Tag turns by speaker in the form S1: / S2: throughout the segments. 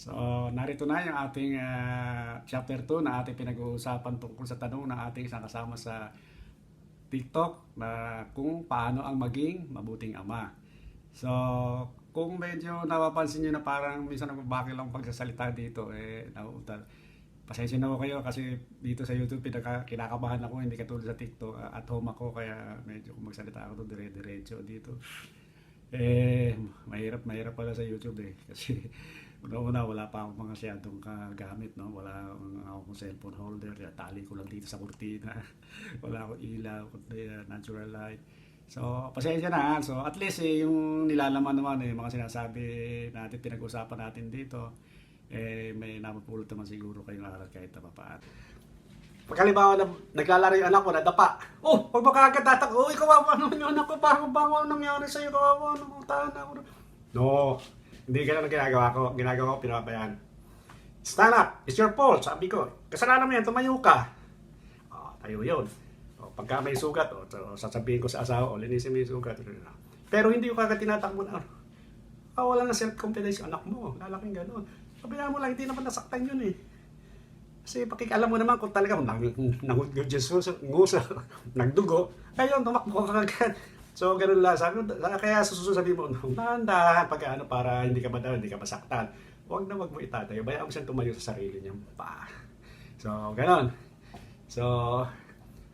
S1: So, narito na yung ating chapter 2 na ating pinag-uusapan tungkol sa tanong ng ating isang kasama sa TikTok na kung paano ang maging mabuting ama. So, kung medyo napapansin nyo na parang minsan nagbabaki lang pagsasalita dito, nauutal. Pasensya na ko kayo kasi dito sa YouTube kinakabahan ako, hindi katulad sa TikTok. At home ako kaya medyo kung magsalita ako to dire-diretso dito. Mahirap pala sa YouTube kasi una-una wala pa akong mga masyadong kagamit, no? Wala akong cellphone holder, tali ko lang dito sa kurtina. Wala akong ilaw, kundi natural light. So, pasensya na ha. So, at least yung nilalaman naman mga sinasabi natin, pinag-usapan natin dito, may napupulot naman siguro kayong aral kahit na papaano. Pagkalibawa na naglalaro yung anak ko, nadapa. Oh, pag makakagad tatak, oh, kawawa naman yung anak ko, parang bango nangyari sa'yo, kawawa naman, tahan ako. No, hindi ganun ang ginagawa ko. Ginagawa ko, pinapabayaan. Stand up, it's your fault, sabi ko. Kasalanan mo yan, tumayo ka. Oh, tayo yun. Oh, pagka may sugat, sasabihin ko sa asawa, linisin mo yung sugat. Pero hindi ko kagad tinatakbo na, wala na self-confidence yung anak mo, lalaking ganun. Sabihan mo lang, hindi naman nasaktan yun Kasi alam mo naman kung talaga nagdugo, ayun, tumakbo ka agad. So, ganun lang. Sabi mo, kaya sabi mo, dahan-dahan para hindi ka hindi ka masaktan. Huwag mo itatayo. Bayaan mo siyang tumayo sa sarili niyang paa. So, ganun. So,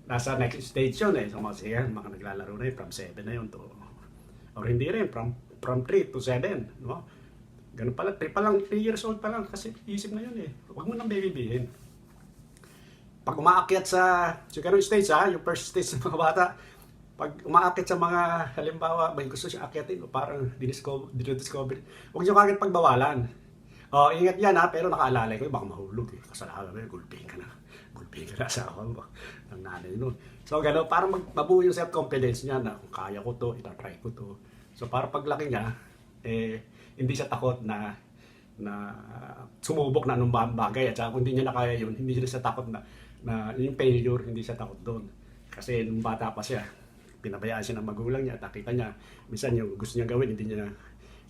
S1: nasa next stage yun So, mga naglalaro na from 7 na yun to, or hindi rin, from 3 to 7, no? Ganun pala, 3 years old pa lang kasi isip na yun Huwag mo nang babybihin. Pag umaakyat sa ganung stage yung first stage ng mga bata, pag umaakyat sa mga halimbawa, may gusto siya akyatin o parang dinidiscover, huwag niyo kagad pagbawalan. Ingat yan pero nakaalala ko, baka mahulog Kasalanan mo gulping ka na sa asawa mo, ng nanay nun. So gano'n, parang mabuo yung self-confidence niya na kung kaya ko to, itatry ko to. So para paglaki niya, hindi siya takot na sumubok na anong bagay at saka kung hindi niya na kaya yun, hindi siya takot na yung failure, hindi siya takot doon. Kasi nung bata pa siya, pinabayaan siya ng magulang niya at nakita niya, minsan yung gusto niya gawin, hindi niya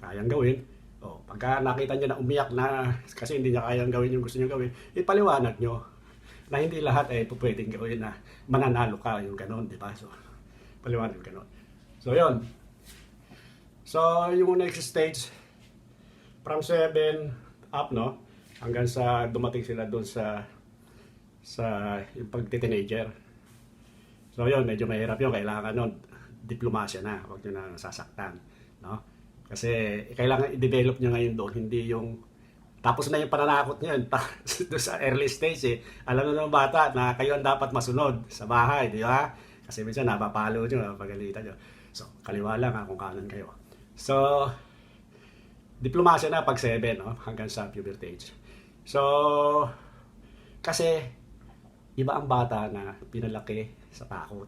S1: kayang gawin. Pagka nakita niya na umiyak na kasi hindi niya kayang gawin yung gusto niya gawin, ipaliwanag niyo na hindi lahat pwedeng gawin na mananalo ka, yung gano'n, di ba? So, paliwanag yung gano'n. So, yun. So, yung next stage, from 7 up, no? Hanggang sa dumating sila doon sa yung pagti-teenager. So yun, medyo mahirap yun. Kailangan nun, diplomasya na. Huwag nyo na sasaktan. No? Kasi kailangan i-develop nyo ngayon doon. Hindi yung, tapos na yung pananakot nyo doon sa early stage Alam nyo ng bata na kayo ang dapat masunod sa bahay. Di ba? Kasi minsan napapalo nyo, napagalitan nyo. So, kaliwa lang kung kanan kayo. So, diplomasya na pag 7, no? Hanggang sa puberty age. So, kasi iba ang bata na pinalaki sa takot.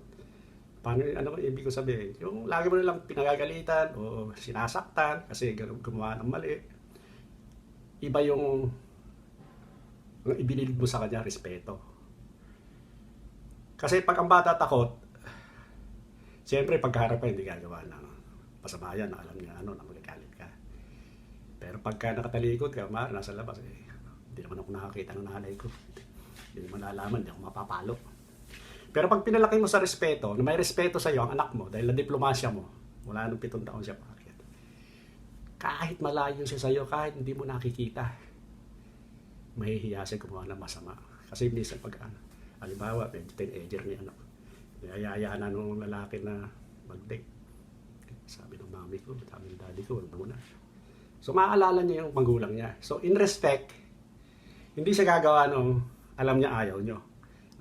S1: Paano, ibig ko sabihin? Yung lagi mo nilang pinagagalitan o sinasaktan kasi gumawa ng mali. Iba yung ibinilid mo sa kanya, respeto. Kasi pag ang bata takot, siyempre pagkaharap ka hindi gagawa ng pasama yan, alam niya na magagalit ka. Pero pagka nakatalikod ka, nasa labas, hindi naman ako nakakita ng nanay ko. Hindi mo nalaman, hindi ako mapapalo. Pero pag pinalaki mo sa respeto, na may respeto sa iyo ang anak mo dahil na-diplomasya mo, mula nung 7 taon siya paakyat. Kahit malayo siya sa iyo, kahit hindi mo nakikita, mahihiya siya gumawa ng masama. Kasi minsan pag halimbawa, teenager ni anak, niyayayaan na nung lalaki na mag-date. Sabi ng mami ko, sabi ng daddy ko, wag muna. So maaalala niya yung magulang niya. So in respect, hindi siya gagawa nung alam niya ayaw nyo.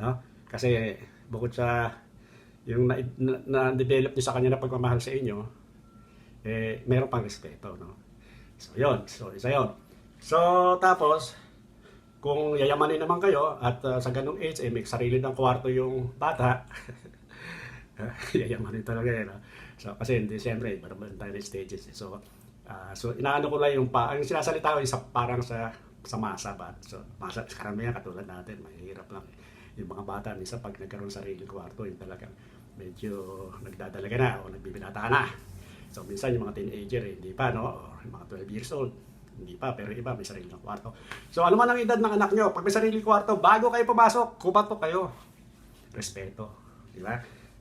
S1: No? Kasi bukod sa yung na-develop niyo sa kanya na pagmamahal sa inyo, meron pang respeto. No? So yun. So isa yun. So tapos, kung yayamanin naman kayo at sa ganung age, may sarili ng kwarto yung bata, yayamanin talaga No? So kasi hindi, siyempre, marami tayo stages. So inaano ko lang yung ang sinasalita ko yung parang sa masa ba? So, masa, karamihan katulad natin, mahirap lang Yung mga bata, minsan pag nagkaroon sarili kwarto, yung talagang medyo nagdadalaga na o nagbibinata na. So, minsan yung mga teenager, hindi pa, no? Or yung mga 12 years old, Hindi pa, pero iba may sarili ng kwarto. So ano man ang edad ng anak nyo, pag may sarili kwarto, bago kayo pumasok, kumatok kayo. Respeto. Di ba?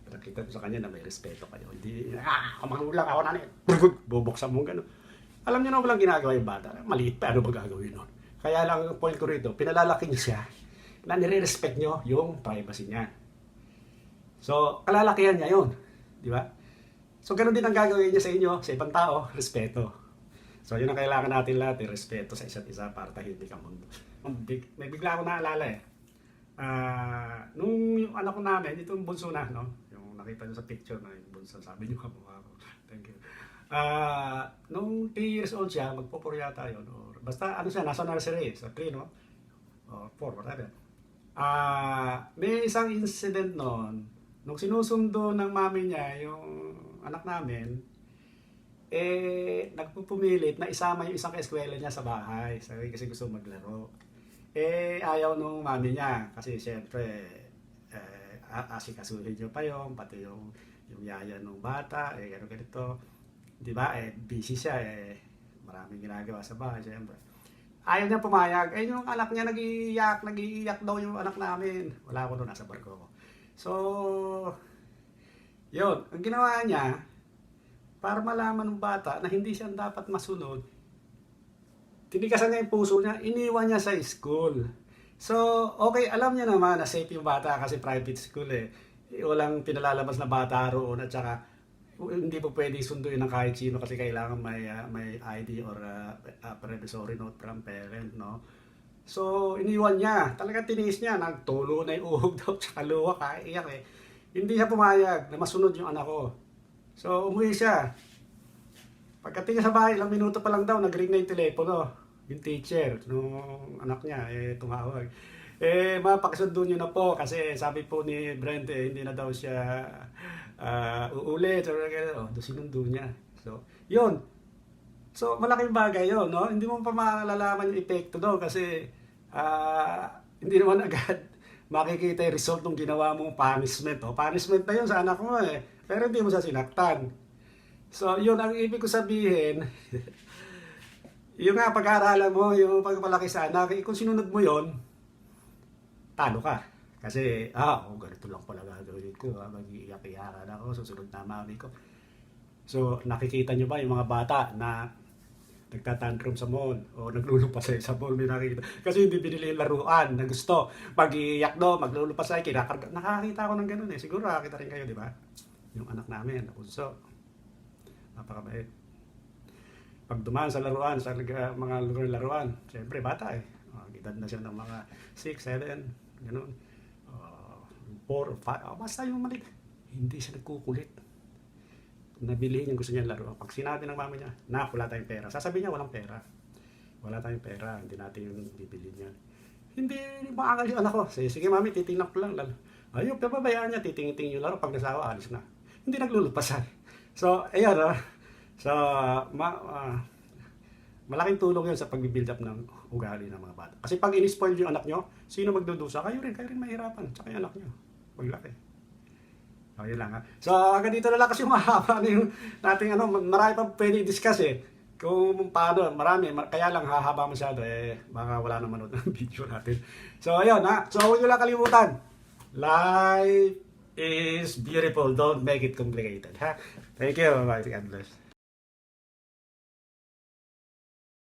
S1: Nakita ko sa kanya na may respeto kayo. Hindi, magulang ako na bubuksan mo gano'n. Alam niyo na walang ginagawa yung bata. Maliit pa, ano ba gagawin nun? Kaya lang ang point ko rito, pinalalaki niyo siya na nire-respect niyo yung privacy niya. So, kalalakihan niya yun. Di ba? So, ganun din ang gagawin niya sa inyo, sa ibang tao, respeto. So, yun ang kailangan natin lahat, respeto sa isa't isa para tahimik ang mundo. May bigla ako naalala eh. Nung yung anak ko namin, itong bunso na, no? Yung nakita nyo sa picture na yung bunso, sabi nyo kamukha ko. Thank you. Nung 3 years old siya, magpo-4 yata yun. Or, basta ano siya, nasa nursery, sa 3, no? Or 4, whatever. May isang incident noon, nung sinusundo ng mami niya, yung anak namin, nagpupumilit na isama yung isang kaeskwela niya sa bahay. Sabi kasi gusto maglaro. Ayaw nung mami niya, kasi siyempre, asikasuhin niyo pa yun, pati yung yaya nung bata, gano'n ganito. Di ba, busy siya, maraming ginagawa sa bahay, siyempre. Ayaw niya pumayag. Yung anak niya nag-iiyak daw yung anak namin. Wala ako doon, nasa barko ko. So, yun, ang ginawa niya, para malaman ng bata na hindi siya dapat masunod, tinikasan niya yung puso niya, iniwan niya sa school. So, okay, alam niya naman na safe yung bata kasi private school eh. Walang pinalalabas na bata roon at saka hindi po pwede sunduin ng kahit sino kasi kailangan may ID or promissory note from parent, no? So, iniwan niya. Talaga tiniis niya. Nagtulo na yung uhog daw sa luwa, kaiyak eh. Hindi siya pumayag na masunod yung anak ko. So, umuwi siya. Pagdating sa bahay, ilang minuto pa lang daw, nag-ring na yung telepono. Yung teacher, nung anak niya, tumawag. Mapakasundo nyo na po kasi sabi po ni Brent, hindi na daw siya uulit. Doon sinundo niya. So, yun. So, malaking bagay yun, no? Hindi mo pa malalaman yung epekto doon kasi hindi naman agad makikita yung result ng ginawa mong punishment. Punishment na yun sa anak mo eh. Pero hindi mo siya sinaktan. So, yun ang ibig ko sabihin. Yung nga, pag-aaralan mo, yung pagpalaki sa anak, kung sinunod mo yon, talo ka. Kasi, ganito lang pala gagawin ko. Mag-iiyak-iyakan ako, susunod na mami ko. So, nakikita nyo ba yung mga bata na nagtatantrum sa mall o naglulupas sa mall, may nakikita. Kasi hindi binili yung laruan na gusto. Mag-iiyak do, maglulupas ay kinakarga. Nakakita ko ng ganun eh. Siguro nakakita rin kayo, di ba? Yung anak namin, napunso. Napakabait. Pag dumaan sa laruan, sa mga laruan, siyempre bata eh. Edad na siya ng mga 6, 7, gano'n. 4 or 5, basta yung maliit. Hindi siya nagkukulit. Nabili niya gusto niya laruan. Pag sinabi ng mama niya, wala tayong pera. Sasabihin niya, walang pera. Wala tayong pera, hindi natin yung bibili niya. Hindi maangal yung anak ko. Sige mami, titingnan ko lang. Ayun, pababayaan niya, titingin-tingin yung laro. Pag nasawa, alis na. Hindi naglulupasan. So, ayun, So, malaking tulong yun sa pag-build up ng ugali ng mga bata. Kasi pag in-spoil yung anak nyo, sino magdudusa? Kayo rin mahirapan. Tsaka yung anak nyo. Paglaki. So, yun lang ha. So, hanggang dito na lang kasi mahaba na yung nating marami pa pwede i-discuss eh. Kung paano, marami. Kaya lang hahaba masyado baka wala na manood ng video natin. So, ayun ha. So, huwag nyo lang kalimutan. Life is beautiful. Don't make it complicated ha. Thank you. Bye. God bless.